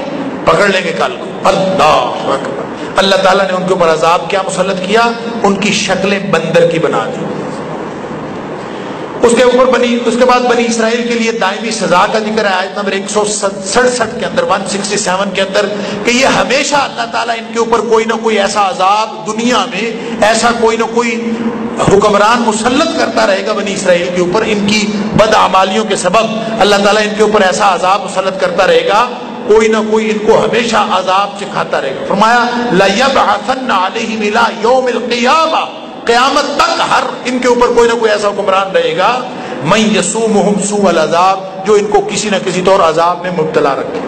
پکڑ لیں گے کل کو. اللہ اکبر. اللہ تعالیٰ نے ان کے اوپر عذاب کیا مسلط کیا؟ ان کی شکلیں بندر کی بنا دی. اس کے بعد بنی اسرائیل کے لیے دائمی سزا کا ذکر ہے آیت نمبر 167 کے اندر 167 کے اندر کہ یہ ہمیشہ اللہ تعالیٰ ان کے اوپر کوئی نہ کوئی ایسا عذاب دنیا میں، ایسا کوئی نہ کوئی حکمران مسلط کرتا رہے گا بنی اسرائیل کے اوپر. ان کی بدعمالیوں کے سبب اللہ تعالیٰ ان کے اوپر ایسا عذاب مسلط کرتا رہے گا، کوئی نہ کوئی ان کو ہمیشہ عذاب چکھاتا رہے گا. فرمایا لَيَبْعَثَنَّ عَلَيْهِمْ إِلَىٰ يَوْمِ الْقِيَامَةِ، قیامت تک ہر ان کے اوپر کوئی نہ کوئی ایسا حکمران رہے گا مَن يَسُومُهُمْ سُوءَ الْعَذَابِ، جو ان کو کسی نہ کسی طور عذاب میں مبتلا رکھے.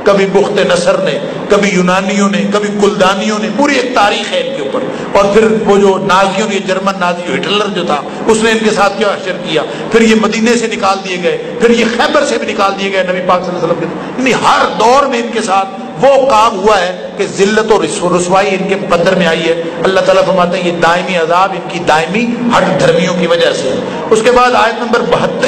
کبھی بخت نصر نے، کبھی یونانیوں نے، کبھی کلدانیوں نے، پوری ایک تاریخ ہے ان کے اوپر. اور پھر وہ جو نازیوں نے، جرمن نازی ہٹلر جو تھا، اس نے ان کے ساتھ کیا حشر کیا. پھر یہ مدینے سے نکال دیے گئے، پھر یہ خیبر سے بھی نکال دیے گئے نبی پاک صلی اللہ علیہ وسلم کے. یعنی ہر دور میں ان کے ساتھ وہ کام ہوا ہے کہ ذلت اور رسوائی ان کے مقدر میں آئی ہے. اللہ تعالیٰ فرماتے ہیں یہ دائمی عذاب ان کی دائمی ہٹ دھرمیوں کی وجہ سے. اس کے بعد آیت نمبر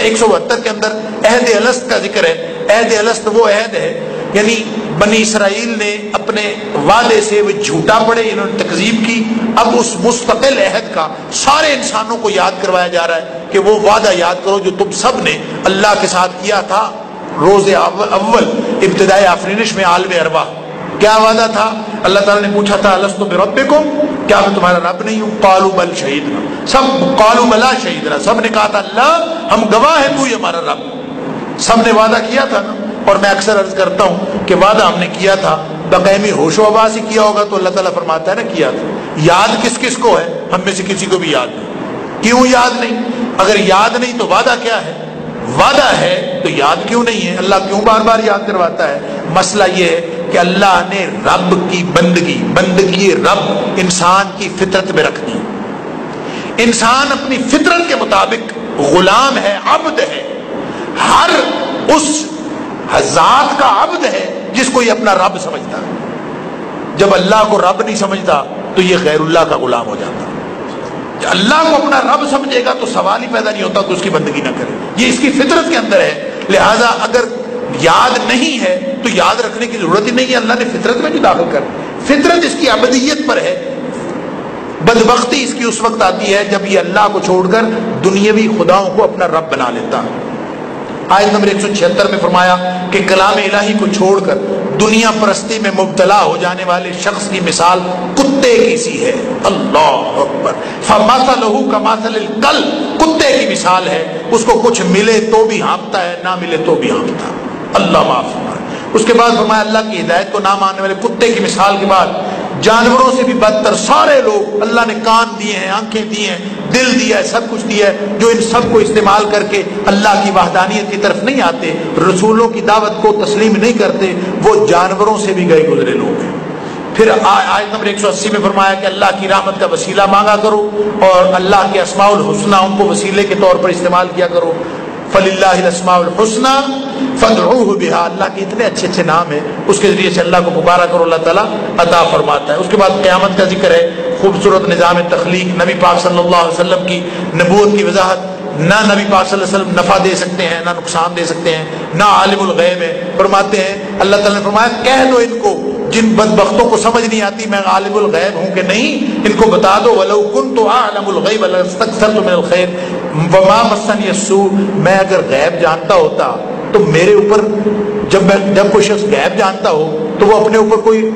172 کے اندر عہد الست کا ذکر ہے. عہد الست وہ عہد ہے، یعنی بنی اسرائیل نے اپنے وعدے سے وہ جھوٹا پڑے، انہوں نے تکذیب کی. اب اس مستقل عہد کا سارے انسانوں کو یاد کروایا جا رہا ہے کہ وہ وعدہ یاد کرو جو تم سب نے اللہ کے ساتھ کیا تھا روز اول ابتدائی آفرینش میں عالم ارواح. کیا وعدہ تھا؟ اللہ تعالیٰ نے پوچھا تھا الستو بربکم، کیا میں تمہارا رب نہیں ہوں؟ قالوا بل شہیدنا، سب قالوا بلا شہیدنا، سب نے کہا تھا اللہ ہم گواہ ہیں تو ہی ہمارا رب. سب نے وعدہ کیا تھا نا. اور میں اکثر عرض کرتا ہوں کہ وعدہ ہم نے کیا تھا بقیمی ہوش و آواز ہی کیا ہوگا تو اللہ تعالیٰ فرماتا ہے نا کیا تھا. یاد کس کس کو ہے؟ ہم میں سے کسی کو بھی یاد نہیں. کیوں یاد نہیں؟ اگر یاد نہیں تو وعدہ کیا ہے؟ وعدہ ہے تو یاد کیوں نہیں ہے؟ اللہ کیوں بار بار یاد کرواتا ہے؟ مسئلہ یہ ہے کہ اللہ نے رب کی بندگی رب انسان کی فطرت میں رکھ دی. انسان اپنی فطرت کے مطابق غلام ہے، عبد ہے. ہر اس ذات کا عبد ہے جس کو یہ اپنا رب سمجھتا ہے. جب اللہ کو رب نہیں سمجھتا تو یہ غیر اللہ کا غلام ہو جاتا. جب اللہ کو اپنا رب سمجھے گا تو سوال ہی پیدا نہیں ہوتا کہ اس کی بندگی نہ کرے. یہ اس کی فطرت کے اندر ہے. لہذا اگر یاد نہیں ہے تو یاد رکھنے کی ضرورت ہی نہیں ہے. اللہ نے فطرت میں جو داخل کر، فطرت اس کی عبدیت پر ہے. بدبختی اس کی اس وقت آتی ہے جب یہ اللہ کو چھوڑ کر دنیاوی خداؤں کو اپنا رب بنا لیتا. آیت نمبر 176 میں فرمایا کہ کلام الہی کو چھوڑ کر دنیا پرستی میں مبتلا ہو جانے والے شخص کی مثال کتے کی سی ہے. اللہ اکبر. فمثلہ کمثل الکلب، کتے کی مثال ہے. اس کو کچھ ملے تو بھی ہانپتا ہے، نہ ملے تو بھی ہانپتا. اللہ معاف فرمائے. اس کے بعد فرمایا اللہ کی ہدایت کو نہ ماننے والے کتے کی مثال کے بعد جانوروں سے بھی بدتر سارے لوگ، اللہ نے کان دیے ہیں، آنکھیں دی ہیں، دل دیا ہے، سب کچھ دیا ہے، جو ان سب کو استعمال کر کے اللہ کی وحدانیت کی طرف نہیں آتے، رسولوں کی دعوت کو تسلیم نہیں کرتے، وہ جانوروں سے بھی گئے گزرے لوگ ہیں. پھر آیت نمبر 180 میں فرمایا کہ اللہ کی رحمت کا وسیلہ مانگا کرو اور اللہ کے اسماء الحسنہ ان کو وسیلے کے طور پر استعمال کیا کرو. فَلِلَّهِ الْأَسْمَاءُ الْحُسْنَى فَادْعُوهُ بِهَا. اللہ کے اتنے اچھے اچھے نام ہیں، اس کے ذریعے سے اللہ کو پکارا کرو، اللہ تعالیٰ عطا فرماتا ہے. اس کے بعد قیامت کا ذکر ہے، خوبصورت نظام تخلیق، نبی پاک صلی اللہ علیہ وسلم کی نبوت کی وضاحت. نہ نبی پاک صلی اللہ علیہ وسلم نفع دے سکتے ہیں، نہ نقصان دے سکتے ہیں، نہ عالم الغیب ہے. فرماتے ہیں اللہ تعالیٰ نے فرمایا کہہ دو ان کو جن بدبختوں کو سمجھ نہیں آتی میں عالم الغیب ہوں کہ نہیں، ان کو بتا دو وَلَوْ كُنْتُ أَعْلَمُ الْغَيْبَ لَاسْتَكْثَرْتُ مِنَ الْخَيْرِ وَمَا مَسَّنِيَ السُّوءُ. میں اگر غیب جانتا ہوتا تو میرے اوپر جب کوئی شخص غیب جانتا ہو تو وہ اپنے اوپر کوئی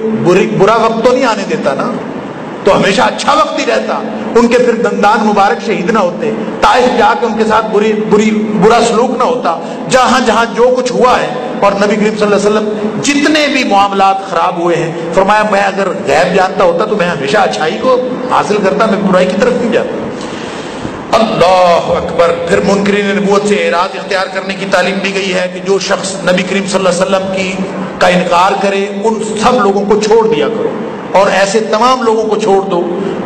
برا وقت تو نہیں آنے دیتا نا، تو ہمیشہ اچھا وقت ہی رہتا. ان کے پھر دندان مبارک شہید نہ ہوتے، طائف جا کے ان کے ساتھ برا سلوک نہ ہوتا. جہاں جہاں جو کچھ ہوا ہے اور نبی کریم صلی اللہ علیہ وسلم جتنے بھی معاملات خراب ہوئے ہیں فرمایا میں اگر غیب جانتا ہوتا تو میں ہمیشہ اچھائی کو حاصل کرتا، میں برائی کی طرف نہیں جاتا. اللہ اکبر. پھر منکرین نبوت سے اعراض اختیار کرنے کی تعلیم دی گئی ہے کہ جو شخص نبی کریم صلی اللہ علیہ وسلم کا انکار کرے ان سب لوگوں کو چھوڑ دیا کرو، اور ایسے تمام لوگوں کو چھوڑ دو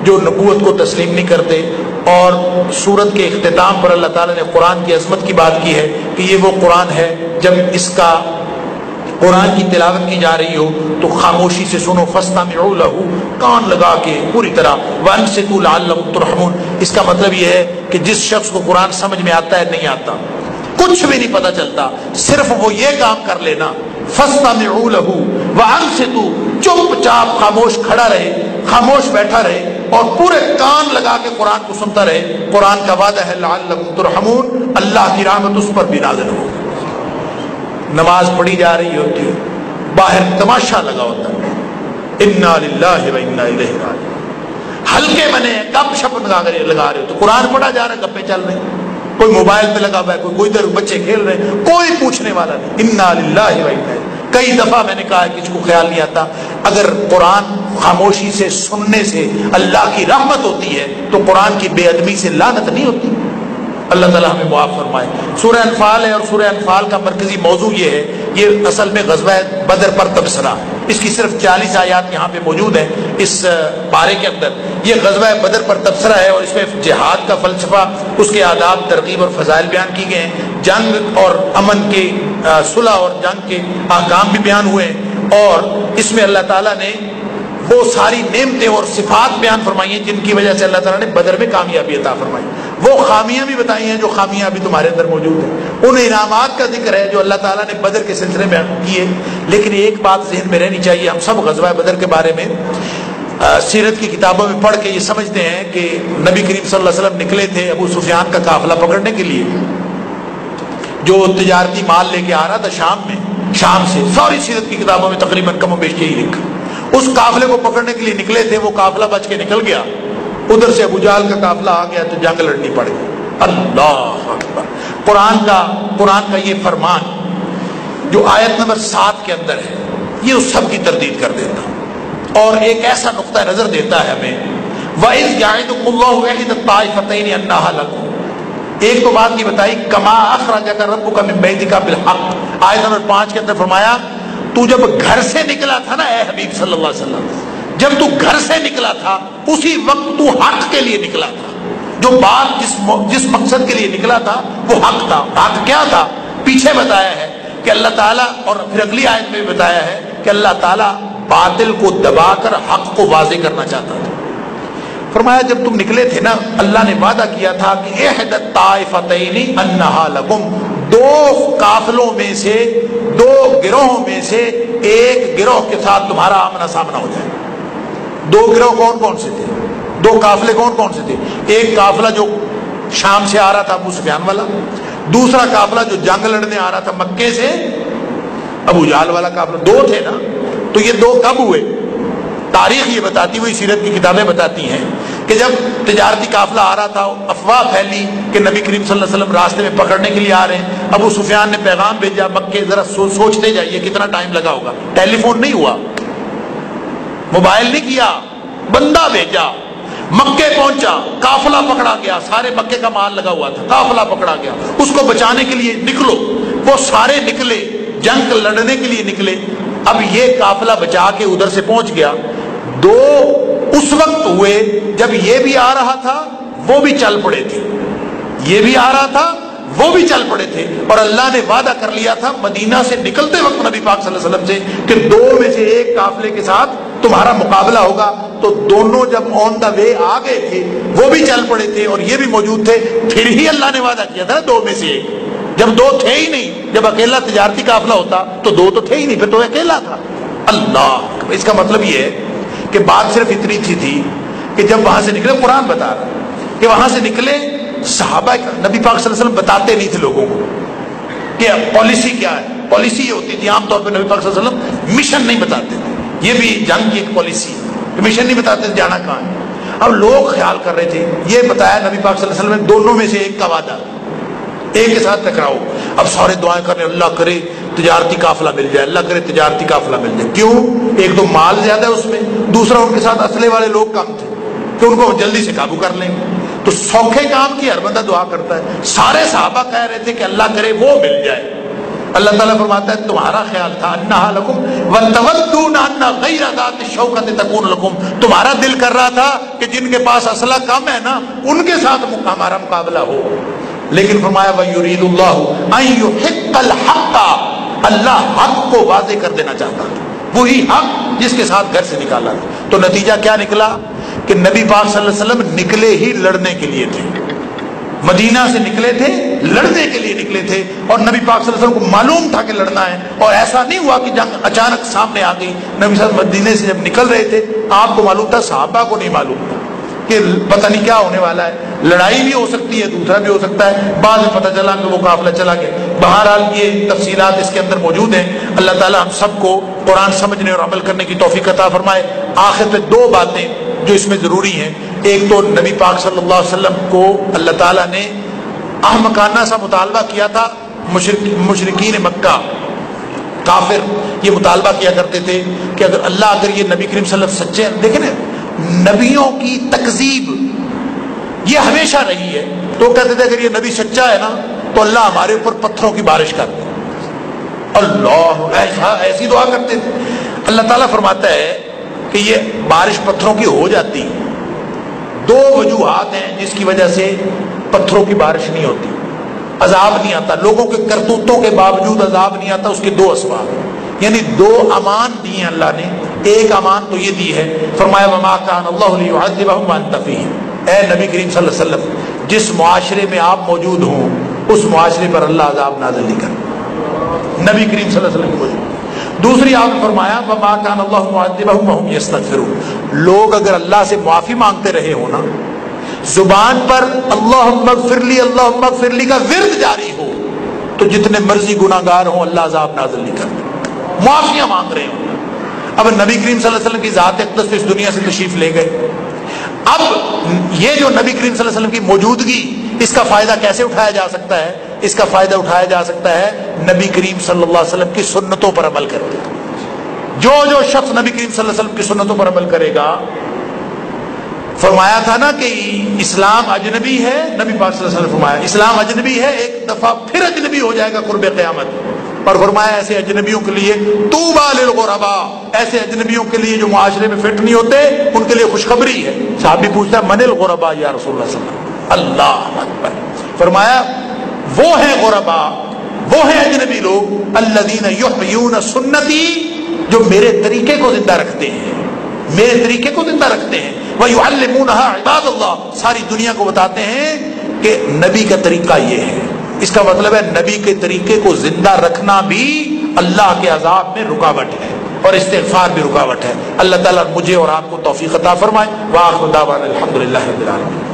جو نبوت کو تسلیم نہیں کرتے. اور سورت کے اختتام پر اللہ تعالیٰ نے قرآن کی عظمت کی بات کی ہے کہ یہ وہ قرآن ہے جب اس کا قرآن کی تلاوت کی جا رہی ہو تو خاموشی سے سنو، فاستمعوا لہ، کان لگا کے پوری طرح، وانصتوا لعلکم ترحمون. اس کا مطلب یہ ہے کہ جس شخص کو قرآن سمجھ میں آتا ہے نہیں آتا، کچھ بھی نہیں پتہ چلتا، صرف وہ یہ کام کر لینا، فاستمعوا لہ وانصتوا، چپ چاپ خاموش کھڑا رہے، خاموش بیٹھا رہے اور پورے کان لگا کے قرآن کو سنتا رہے. قرآن کا وعدہ ہے لعلکم ترحمون، اللہ کی رحمت اس پر بھی نازل ہو. نماز پڑھی جا رہی ہوتی ہے، باہر تماشا لگا ہوتا ہے، انا للہ و انا الیہ راجعون، ہلکے بنے گپ شپ لگا رہے ہو تو قرآن پڑھا جا رہا ہے، گپے چل رہے ہیں، کوئی موبائل پہ لگا ہوا ہے، کوئی ادھر بچے کھیل رہے ہیں، کوئی پوچھنے والا نہیں. انا للہ و انا الیہ. کئی دفعہ میں نے کہا ہے کسی کو خیال نہیں آتا، اگر قرآن خاموشی سے سننے سے اللہ کی رحمت ہوتی ہے تو قرآن کی بے ادبی سے لعنت نہیں ہوتی. اللہ تعالیٰ ہمیں معاف فرمائے. سورہ انفال ہے اور سورہ انفال کا مرکزی موضوع یہ ہے، یہ اصل میں غزوہ بدر پر تبصرہ. اس کی صرف 40 آیات یہاں پہ موجود ہیں اس پارے کے اندر. یہ غزوہ بدر پر تبصرہ ہے اور اس میں جہاد کا فلسفہ، اس کے آداب، ترغیب اور فضائل بیان کی گئے ہیں. جنگ اور امن کے، صلح اور جنگ کے احکام بھی بیان ہوئے ہیں، اور اس میں اللہ تعالیٰ نے وہ ساری نعمتیں اور صفات بیان فرمائی ہیں جن کی وجہ سے اللہ تعالیٰ نے بدر میں کامیابی عطا فرمائی. وہ خامیاں بھی بتائی ہیں جو خامیاں ابھی تمہارے اندر موجود ہیں. ان انعامات کا ذکر ہے جو اللہ تعالیٰ نے بدر کے سلسلے میں کیے. لیکن ایک بات ذہن میں رہنی چاہیے، ہم سب غزوہ بدر کے بارے میں سیرت کی کتابوں میں پڑھ کے یہ سمجھتے ہیں کہ نبی کریم صلی اللہ علیہ وسلم نکلے تھے ابو سفیان کا قافلہ پکڑنے کے لیے جو تجارتی مال لے کے آ رہا تھا شام سے. ساری سیرت کی کتابوں میں تقریباً کم و بیش یہی لکھا. اس قافلے کو پکڑنے کے لیے نکلے تھے، وہ قافلہ بچ کے نکل گیا، ادھر سے ابو جہل کا قافلہ آ گیا تو جنگ لڑنی پڑ گئی. اللہ اکبر. قرآن کا یہ فرمان جو آیت نمبر 7 کے اندر ہے یہ اس سب کی تردید کر دیتا اور ایک ایسا نقطہ نظر دیتا ہے ہمیں، وَإِذْ يَعِدُكُمُ اللَّهُ إِحْدَى الطَّائِفَتَيْنِ أَنَّهَا لَكُمْ. ایک تو بات یہ بتائی، کما اخرجک ربک من بیتک بالحق. آیت نمبر 5 کے اندر فرمایا تو جب گھر سے نکلا تھا نا اے حبیب صلی اللہ علیہ وسلم، جب تو گھر سے نکلا تھا اسی وقت تو حق کے لیے نکلا تھا. جو بات جس مقصد کے لیے نکلا تھا وہ حق تھا. حق کیا تھا؟ پیچھے بتایا ہے کہ اللہ تعالیٰ، اور پھر اگلی آیت میں بھی بتایا ہے کہ اللہ تعالیٰ باطل کو دبا کر حق کو واضح کرنا چاہتا تھا. فرمایا جب تم نکلے تھے نا، اللہ نے وعدہ کیا تھا کہ احد الطائفتین انہا لکم، 2 قافلوں میں سے، 2 گروہوں میں سے ایک گروہ کے ساتھ تمہارا آمنا سامنا ہو جائے. 2 گروہ کون کون سے تھے؟ 2 قافلے کون کون سے تھے؟ ایک قافلہ جو شام سے آ رہا تھا ابو سفیان والا، دوسرا قافلہ جو جنگ لڑنے آ رہا تھا مکے سے ابو جہل والا قافلہ. 2 تھے نا. تو یہ 2 کب ہوئے؟ تاریخ یہ بتاتی ہوئی، سیرت کی کتابیں بتاتی ہیں کہ جب تجارتی قافلہ آ رہا تھا، افواہ پھیلی کہ نبی کریم صلی اللہ علیہ وسلم راستے میں پکڑنے کے لیے آ رہے ہیں. ابو سفیان نے پیغام بھیجا مکے، ذرا سوچتے جائیے کتنا ٹائم لگا ہوگا. ٹیلی فون نہیں ہوا، موبائل نہیں کیا، بندہ بھیجا، مکے پہنچا، قافلہ پکڑا گیا. سارے مکے کا مال لگا ہوا تھا، قافلہ پکڑا گیا، اس کو بچانے کے لیے نکلو. وہ سارے نکلے، جنگ لڑنے کے لیے نکلے. اب یہ قافلہ بچا کے ادھر سے پہنچ گیا. 2 اس وقت ہوئے جب یہ بھی آ رہا تھا وہ بھی چل پڑے تھے، یہ بھی آ رہا تھا وہ بھی چل پڑے تھے. اور اللہ نے وعدہ کر لیا تھا مدینہ سے نکلتے وقت نبی پاک صلی اللہ علیہ وسلم سے کہ 2 میں سے ایک قافلے کے ساتھ تمہارا مقابلہ ہوگا. تو دونوں جب آن دا وے آ گئے تھے وہ بھی چل پڑے تھے اور یہ بھی موجود تھے. پھر ہی اللہ نے وعدہ کیا تھا 2 میں سے ایک. جب 2 تھے ہی نہیں، جب اکیلا تجارتی قافلہ ہوتا تو 2 تو تھے ہی نہیں، پھر تو اکیلا تھا. اللہ. اس کا مطلب یہ ہے کہ بات صرف اتنی تھی کہ جب وہاں سے نکلے، قرآن بتا رہا کہ وہاں سے نکلے صحابہ، نبی پاک صلی اللہ علیہ وسلم بتاتے نہیں تھے لوگوں کو کہ پالیسی کیا ہے. پالیسی یہ ہوتی تھی عام طور پہ نبی پاک صلی اللہ علیہ وسلم مشن نہیں بتاتے تھے. یہ بھی جنگ کی ایک پالیسی ہے، مشن نہیں بتاتے تھے جانا کہاں ہے. اب لوگ خیال کر رہے تھے، یہ بتایا نبی پاک صلی اللہ علیہ وسلم نے دونوں میں سے ایک کا وعدہ، ایک کے ساتھ ٹکراؤ. اب سارے دعائیں کرنے اللہ کرے تجارتی قافلہ مل جائے، اللہ کرے تجارتی قافلہ مل جائے. کیوں؟ ایک تو مال زیادہ ہے اس میں، دوسرا ان کے ساتھ اسلحے والے لوگ کم تھے کہ ان کو جلدی سے قابو کر لیں گے. تو سوکھے کام کی ہر بندہ دعا کرتا ہے. سارے صحابہ کہہ رہے تھے کہ اللہ کرے وہ مل جائے. اللہ تعالیٰ فرماتا ہے تمہارا خیال تھا انہا لکم وتودون ان غیر ذات الشوکۃ تکون لکم, تمہارا دل کر رہا تھا کہ جن کے پاس اسلحہ کم ہے نا ان کے ساتھ ہمارا مقابلہ ہو. لیکن فرمایا وَيُرِيدُ اللَّهُ أَن يُحِقَّ الْحَقَّ, اللہ حق کو واضح کر دینا چاہتا تھا, وہی حق جس کے ساتھ گھر سے نکالا تھا. تو نتیجہ کیا نکلا کہ نبی پاک صلی اللہ علیہ وسلم نکلے ہی لڑنے کے لیے تھے, مدینہ سے نکلے تھے لڑنے کے لیے نکلے تھے, اور نبی پاک صلی اللہ علیہ وسلم کو معلوم تھا کہ لڑنا ہے. اور ایسا نہیں ہوا کہ جنگ اچانک سامنے آ گئی. نبی صاحب مدینے سے جب نکل رہے تھے آپ کو معلوم تھا, صحابہ کو نہیں معلوم تھا کہ پتہ نہیں کیا ہونے والا ہے, لڑائی بھی ہو سکتی ہے, دوسرا بھی ہو سکتا ہے. بعد میں پتہ چلا کہ وہ قافلہ چلا گیا. بہرحال یہ تفصیلات اس کے اندر موجود ہیں. اللہ تعالی ہم سب کو قرآن سمجھنے اور عمل کرنے کی توفیق عطا فرمائے. آخر میں دو باتیں جو اس میں ضروری ہیں. ایک تو نبی پاک صلی اللہ علیہ وسلم کو اللہ تعالیٰ نے احمقانہ سا مطالبہ کیا تھا. مشرکین مکہ کافر یہ مطالبہ کیا کرتے تھے کہ اگر یہ نبی کریم صلی اللہ علیہ وسلم سچے ہیں, دیکھیں نا نبیوں کی تکذیب یہ ہمیشہ رہی ہے. تو کہتے تھے اگر یہ نبی سچا ہے نا تو اللہ ہمارے اوپر پتھروں کی بارش کر دے. اللہ ایسی دعا کرتے تھے. اللہ تعالیٰ فرماتا ہے کہ یہ بارش پتھروں کی ہو جاتی. دو وجوہات ہیں جس کی وجہ سے پتھروں کی بارش نہیں ہوتی, عذاب نہیں آتا, لوگوں کے کرتوتوں کے باوجود عذاب نہیں آتا. اس کے دو اسباب ہیں, یعنی دو امان دیے اللہ نے. ایک امان تو یہ دی ہے, فرمایا وما کان اللہ لیعذبہم وانت فیہم, اے نبی کریم صلی اللہ علیہ وسلم جس معاشرے میں آپ موجود ہوں اس معاشرے پر اللہ عذاب نازل نہیں کرتا. نبی کریم صلی اللہ علیہ وسلم موجود. دوسری آپ نے فرمایا وما کان اللہ معذبہم وہم یستغفرون, لوگ اگر اللہ سے معافی مانگتے رہے ہو نا, زبان پر اللہم اغفر لی اللہم اغفر لی کا ورد جاری ہو, تو جتنے مرضی گناہگار ہوں اللہ عذاب نازل نہیں کرتا, معافیاں مانگ رہے ہوں. اب نبی کریم صلی اللہ علیہ وسلم کی ذات اقدس اس دنیا سے تشریف لے گئے. اب یہ جو نبی کریم صلی اللہ علیہ وسلم کی موجودگی, اس کا فائدہ کیسے اٹھایا جا سکتا ہے؟ اس کا فائدہ اٹھایا جا سکتا ہے نبی کریم صلی اللہ علیہ وسلم کی سنتوں پر عمل کر کے. جو شخص نبی کریم صلی اللہ علیہ وسلم کی سنتوں پر عمل کرے گا, فرمایا تھا نا کہ اسلام اجنبی ہے, نبی پاک صلی اللہ علیہ وسلم فرمایا اسلام اجنبی ہے, ایک دفعہ پھر اجنبی ہو جائے گا قرب قیامت. اور فرمایا ایسے اجنبیوں کے لیے طوبی للغرباء, ایسے اجنبیوں کے لیے جو معاشرے میں فٹ نہیں ہوتے ان کے لیے خوشخبری ہے. صحابی پوچھتا ہے من الغرباء یا رسول اللہ صلی اللہ علیہ وسلم, اللہ اکبر. فرمایا وہ ہیں غرباء, وہ ہیں اجنبی لوگ الذین یحیون سنتی, جو میرے طریقے کو زندہ رکھتے ہیں, میرے طریقے کو زندہ رکھتے ہیں. وَيُعَلِّمُونَهَا عِبَادَ اللَّهِ, ساری دنیا کو بتاتے ہیں کہ نبی کا طریقہ یہ ہے. اس کا مطلب ہے نبی کے طریقے کو زندہ رکھنا بھی اللہ کے عذاب میں رکاوٹ ہے, اور استغفار بھی رکاوٹ ہے. اللہ تعالیٰ مجھے اور آپ کو توفیق عطا فرمائے. وآخر دعوانا الحمدللہ رب العالمین.